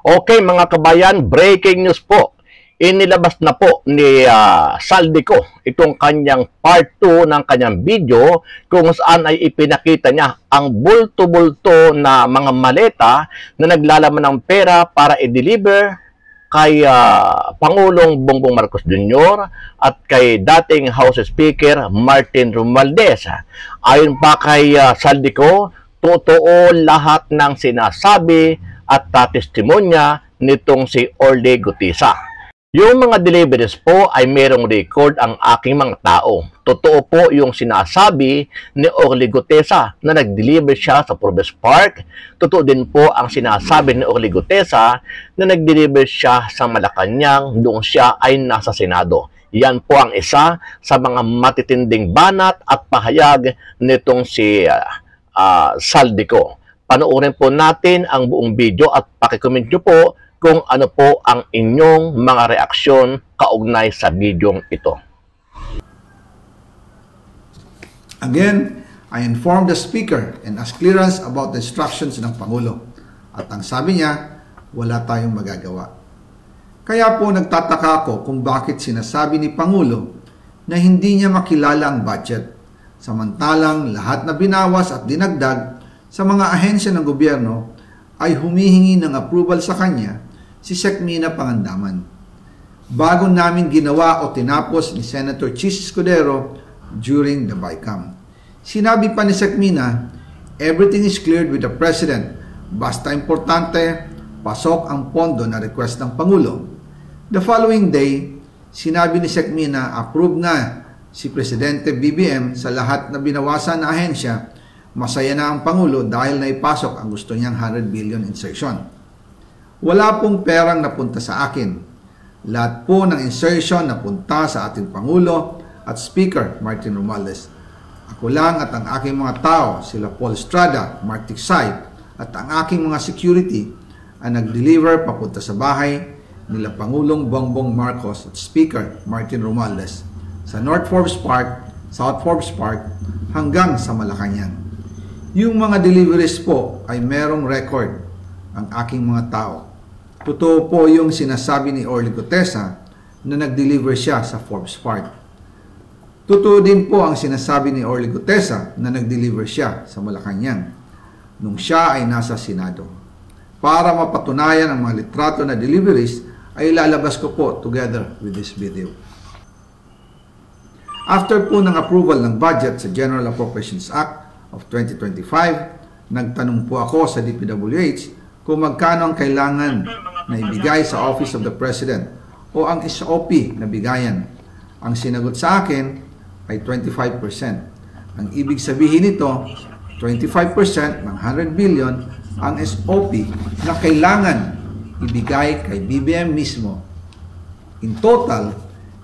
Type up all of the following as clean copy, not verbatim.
Okay mga kabayan, breaking news po. Inilabas na po ni Saldico itong kanyang part 2 ng kanyang video kung saan ay ipinakita niya ang bulto-bulto na mga maleta na naglalaman ng pera para i-deliver kay Pangulong Bongbong Marcos Jr. at kay dating House Speaker Martin Romualdez. Ayon pa kay Saldico, totoo lahat ng sinasabi at testimonya nitong si Orly Gutesa. Yung mga deliveries po ay merong record ang aking mga tao. Totoo po yung sinasabi ni Orly Gutesa na nag-deliver siya sa Forbes Park. Totoo din po ang sinasabi ni Orly Gutesa na nag-deliver siya sa Malacanang doon siya ay nasa Senado. Yan po ang isa sa mga matitinding banat at pahayag nitong si Saldico. Panoorin po natin ang buong video at pakicomment nyo po kung ano po ang inyong mga reaksyon kaugnay sa videong ito. Again, I informed the Speaker and asked clearance about the instructions ng Pangulo. At ang sabi niya, wala tayong magagawa. Kaya po nagtataka ako kung bakit sinasabi ni Pangulo na hindi niya makilala ang budget. Samantalang lahat na binawas at dinagdag sa mga ahensya ng gobyerno ay humihingi ng approval sa kanya si Sec Mina Pangandaman. Bago namin ginawa o tinapos ni Senator Chis Escudero during the BICAM. Sinabi pa ni Sec Mina, everything is cleared with the President. Basta importante, pasok ang pondo na request ng Pangulo. The following day, sinabi ni Sec Mina, approve na si Presidente BBM sa lahat na binawasan na ahensya. Masaya na ang Pangulo dahil naipasok ang gusto niyang 100 billion insertion. Wala pong perang napunta sa akin. Lahat po ng insertion napunta sa ating Pangulo at Speaker Martin Romualdez. Ako lang at ang aking mga tao, sila Paul Estrada, Mark Tiksay, at ang aking mga security ang nag-deliver papunta sa bahay nila Pangulong Bongbong Marcos at Speaker Martin Romualdez sa North Forbes Park, South Forbes Park hanggang sa Malacanang. Yung mga deliveries po ay merong record ang aking mga tao. Totoo po yung sinasabi ni Orly Gutesa na nag-deliver siya sa Forbes Park. Totoo din po ang sinasabi ni Orly Gutesa na nag-deliver siya sa Malacanang nung siya ay nasa Senado. Para mapatunayan ang mga litrato na deliveries ay lalabas ko po together with this video. After po ng approval ng budget sa General Appropriations Act of 2025, nagtanong po ako sa DPWH kung magkano ang kailangan na ibigay sa Office of the President o ang SOP na bigayan. Ang sinagot sa akin ay 25%. Ang ibig sabihin nito, 25% ng 100 billion ang SOP na kailangan ibigay kay BBM mismo. In total,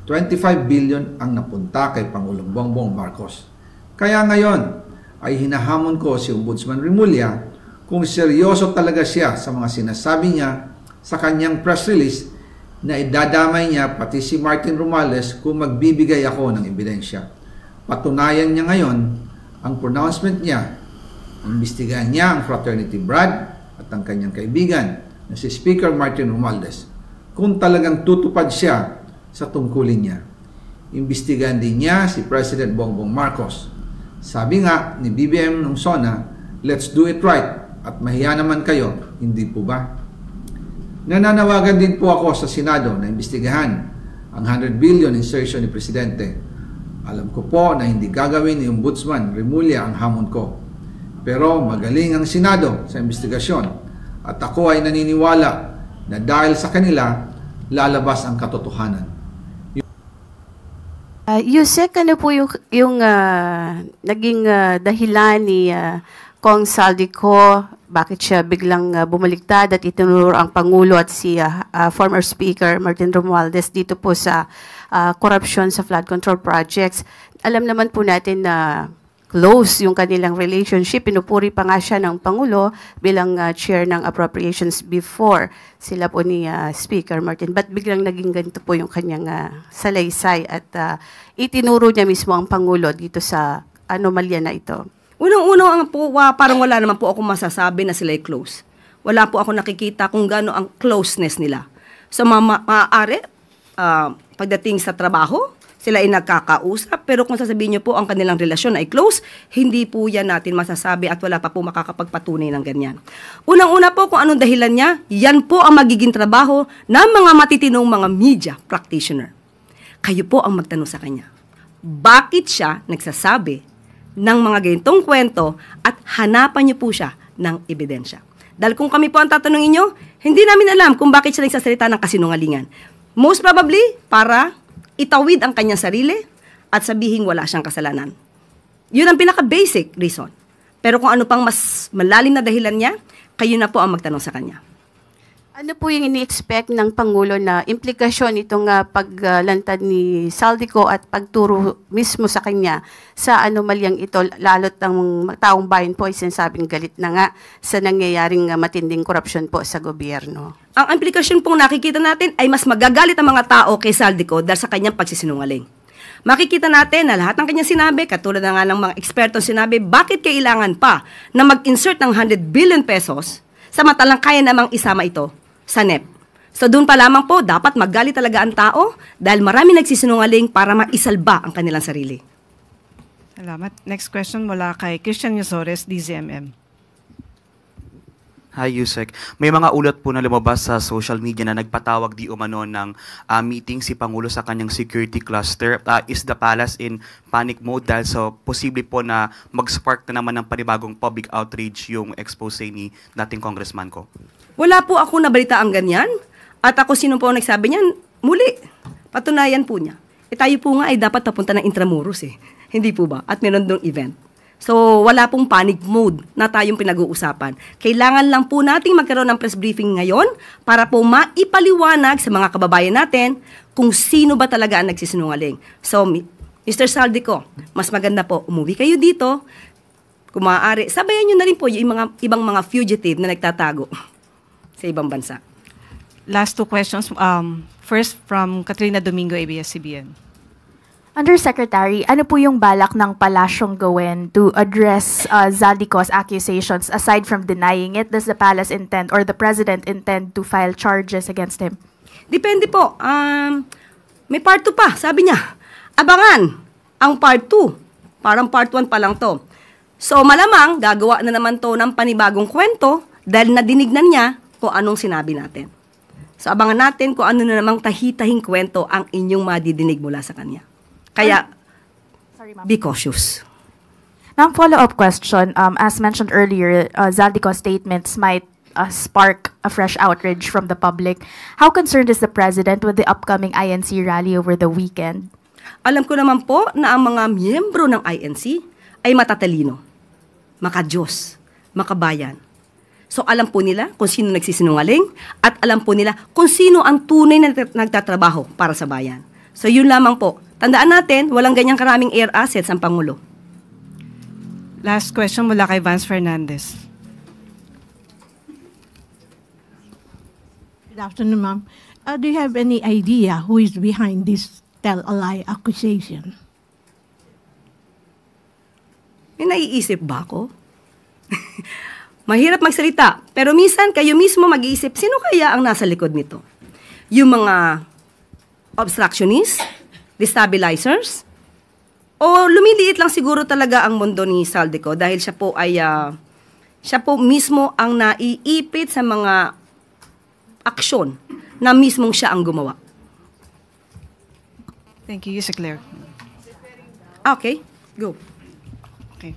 25 billion ang napunta kay Pangulong Bongbong Marcos. Kaya ngayon ay hinahamon ko si Ombudsman Remulla kung seryoso talaga siya sa mga sinasabi niya sa kanyang press release na idadamay niya pati si Martin Romualdez kung magbibigay ako ng ebidensya. Patunayan niya ngayon ang pronouncement niya. Imbestigahan niya ang fraternity Brad at ang kanyang kaibigan na si Speaker Martin Romualdez kung talagang tutupad siya sa tungkulin niya. Imbestigahan din niya si President Bongbong Marcos. Sabi nga ni BBM nung SONA, let's do it right at mahiya naman kayo, hindi po ba? Nananawagan din po ako sa Senado na imbestigahan ang 100 billion insertion ni Presidente. Alam ko po na hindi gagawin ni Ombudsman Remulla ang hamon ko. Pero magaling ang Senado sa investigasyon at ako ay naniniwala na dahil sa kanila, lalabas ang katotohanan. Yusek, ano po yung naging dahilan ni Kong Saldico, bakit siya biglang bumaliktad at itinuro ang Pangulo at si former Speaker Martin Romualdez dito po sa corruption sa flood control projects? Alam naman po natin na close yung kanilang relationship. Pinupuri pa nga siya ng Pangulo bilang chair ng appropriations before sila po ni Speaker Martin. But biglang naging ganito po yung kanyang salaysay at itinuro niya mismo ang Pangulo dito sa anomalya na ito. Unang-unang po, parang wala naman po ako masasabi na sila'y close. wala po ako nakikita kung gaano ang closeness nila. So maaari, pagdating sa trabaho, sila ay nagkakausap, pero kung sasabihin niyo po ang kanilang relasyon ay close, hindi po yan natin masasabi at wala pa po makakapagpatunay ng ganyan. Unang-una po kung anong dahilan niya, yan po ang magiging trabaho ng mga matitinong mga media practitioner. Kayo po ang magtanong sa kanya. Bakit siya nagsasabi ng mga ganitong kwento at hanapan niyo po siya ng ebidensya? Dahil kung kami po ang tatanungin niyo, hindi namin alam kung bakit siya nagsasalita ng kasinungalingan. Most probably, para itawid ang kanyang sarili at sabihin wala siyang kasalanan. Yun ang pinaka-basic reason. Pero kung ano pang mas malalim na dahilan niya, kayo na po ang magtanong sa kanya. Ano po yung ini-expect ng Pangulo na implikasyon itong paglantad ni Saldico at pagturo mismo sa kanya sa anomalyang ito, lalo't ang taong bayan po ay sinasabing galit na nga sa nangyayaring matinding korupsyon po sa gobyerno? Ang implikasyon pong nakikita natin ay mas magagalit ang mga tao kay Saldico dahil sa kanyang pagsisinungaling. Makikita natin na lahat ng kanyang sinabi, katulad na nga ng mga ekspertong sinabi, bakit kailangan pa na mag-insert ng 100 billion pesos samantalang kaya namang isama ito sa NEP. So doon pa lamang po, dapat magalit talaga ang tao dahil marami nagsisinungaling para maisalba ang kanilang sarili. Salamat. Next question mula kay Christian Yusores, DZMM. Hi, Yusek. May mga ulat po na lumabas sa social media na nagpatawag di umano ng meeting si Pangulo sa kanyang security cluster. Is the palace in panic mode dahil so posible po na mag-spark na naman ng panibagong public outrage yung expose ni dating congressman ko? Wala po ako nabalita ang ganyan. At ako sino po ang nagsabi niyan? Muli, patunayan po niya. Tayo po nga ay dapat papunta ng Intramuros Hindi po ba? At meron doong event. So, wala pong panic mode na tayong pinag-uusapan. Kailangan lang po nating magkaroon ng press briefing ngayon para po maipaliwanag sa mga kababayan natin kung sino ba talaga ang nagsisinungaling. So, Mr. Saldico, mas maganda po, umuwi kayo dito. Kung maaari, sabayan nyo na rin po yung ibang mga fugitive na nagtatago sa ibang bansa. Last two questions. First from Katrina Domingo, ABS-CBN. Undersecretary, ano po yung balak ng palasyong gawin to address Zaldico's accusations? Aside from denying it, does the palace intend or the president intend to file charges against him? Depende po. May part 2 pa, sabi niya. Abangan ang part 2. Parang part 1 pa lang to. So malamang gagawa na naman to ng panibagong kwento dahil nadinig na niya kung anong sinabi natin. So abangan natin kung ano na namang tahitahing kwento ang inyong madidinig mula sa kanya. Kaya, be cautious. Now, follow-up question. As mentioned earlier, Zaldico's statements might spark a fresh outrage from the public. How concerned is the President with the upcoming INC rally over the weekend? Alam ko naman po na ang mga miyembro ng INC ay matatalino, makadiyos, makabayan. So alam po nila kung sino nagsisinungaling at alam po nila kung sino ang tunay na nagtatrabaho para sa bayan. So yun lamang po. Tandaan natin, walang ganyang karaming air assets ang Pangulo. Last question mula kay Vance Fernandez. Good afternoon, ma'am. Do you have any idea who is behind this tell-a-lie accusation? May naiisip ba ako? Mahirap magsalita, pero minsan kayo mismo mag-iisip, sino kaya ang nasa likod nito? Yung mga obstructionists, destabilizers, o lumiliit lang siguro talaga ang mundo ni Saldico dahil siya po mismo ang naiipit sa mga aksyon na mismong siya ang gumawa. Thank you, Yusek Claire. Okay, go. Okay.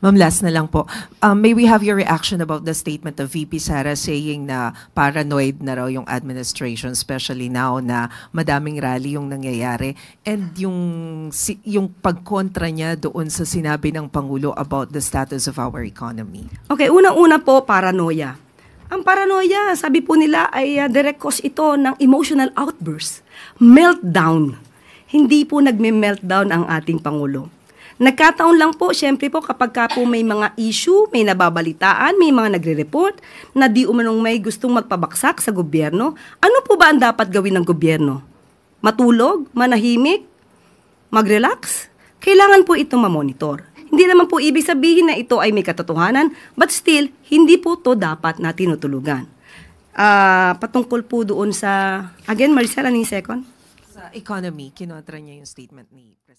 Ma'am, last na lang po. May we have your reaction about the statement of VP Sara saying na paranoid na raw yung administration, especially now na madaming rally yung nangyayari, and yung pagkontra niya doon sa sinabi ng Pangulo about the status of our economy? Okay, unang-una po, paranoia. Ang paranoia, sabi po nila, ay direct cause ito ng emotional outburst. Meltdown. Hindi po nagme-meltdown ang ating Pangulo. Nagkataon lang po, syempre po, kapag ka po may mga issue, may nababalitaan, may mga nagre-report na di umanong may gustong magpabaksak sa gobyerno, ano po ba ang dapat gawin ng gobyerno? Matulog? Manahimik? Mag-relax? Kailangan po itong mamonitor. Hindi naman po ibig sabihin na ito ay may katotohanan, but still, hindi po to dapat na tinutulugan. Patungkol po doon sa, again, Maricel, ano yung second? Sa economy, kinontra niya yung statement ni President.